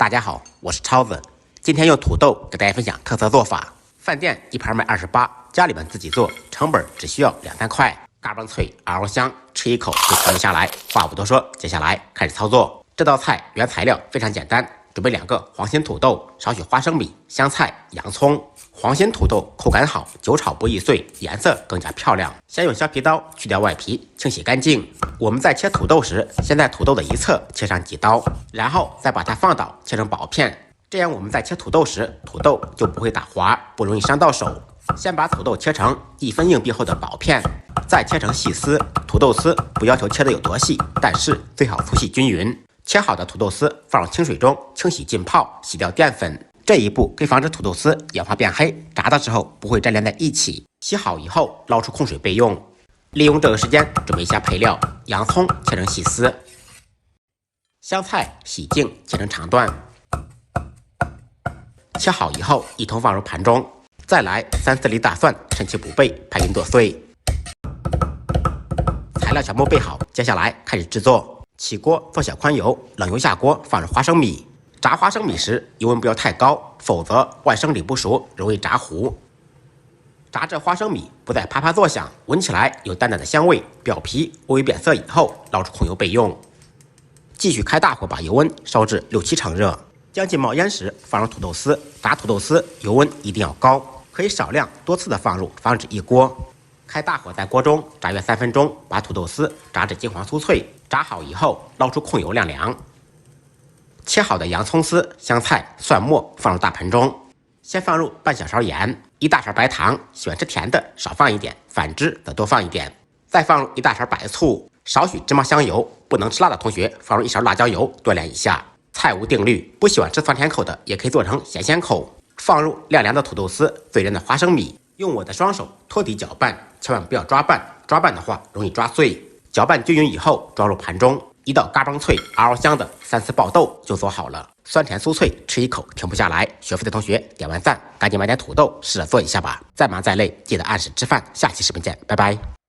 大家好，我是超子，今天用土豆给大家分享特色做法。饭店一盘卖28，家里面自己做，成本只需要2-3块，嘎嘣脆，嗷香，吃一口就停不下来。话不多说，接下来开始操作。这道菜原材料非常简单，准备2个黄心土豆，少许花生米、香菜、洋葱。黄心土豆口感好，久炒不易碎，颜色更加漂亮。先用削皮刀去掉外皮，清洗干净。我们在切土豆时，先在土豆的一侧切上几刀，然后再把它放倒，切成薄片。这样我们在切土豆时，土豆就不会打滑，不容易伤到手。先把土豆切成1分硬币厚的薄片，再切成细丝。土豆丝不要求切得有多细，但是最好粗细均匀。切好的土豆丝放入清水中清洗浸泡，洗掉淀粉。这一步可以防止土豆丝氧化变黑，炸的时候不会粘连在一起。洗好以后捞出控水备用。利用这个时间准备一下配料：洋葱切成细丝，香菜洗净切成长段，切好以后一同放入盘中。再来3-4粒大蒜，趁其补备，拍匀剁碎。材料全部备好，接下来开始制作。起锅做小宽油，冷油下锅放入花生米。炸花生米时油温不要太高，否则外生里不熟，容易炸糊。炸至花生米不再啪啪作响，闻起来有淡淡的香味，表皮微微变色以后，捞出控油备用。继续开大火把油温烧至6-7成热，将近冒烟时放入土豆丝。炸土豆丝油温一定要高，可以少量多次的放入，防止溢锅。开大火在锅中炸约3分钟，把土豆丝炸至金黄酥脆。炸好以后捞出控油晾凉。切好的洋葱丝、香菜、蒜末放入大盆中，先放入半小勺盐、1大勺白糖，喜欢吃甜的少放一点，反之则多放一点。再放入1大勺白醋，少许芝麻香油，不能吃辣的同学放入1勺辣椒油锻炼一下。菜无定律，不喜欢吃酸甜口的也可以做成咸鲜口。放入晾凉的土豆丝、最韧的花生米，用我的双手托底搅拌，千万不要抓拌，抓拌的话容易抓碎。搅拌均匀以后装入盘中。一道嘎嘣脆、嗷香的3丝爆豆就做好了，酸甜酥脆，吃一口停不下来。学会的同学点完赞，赶紧买点土豆试着做一下吧。再忙再累，记得按时吃饭。下期视频见，拜拜。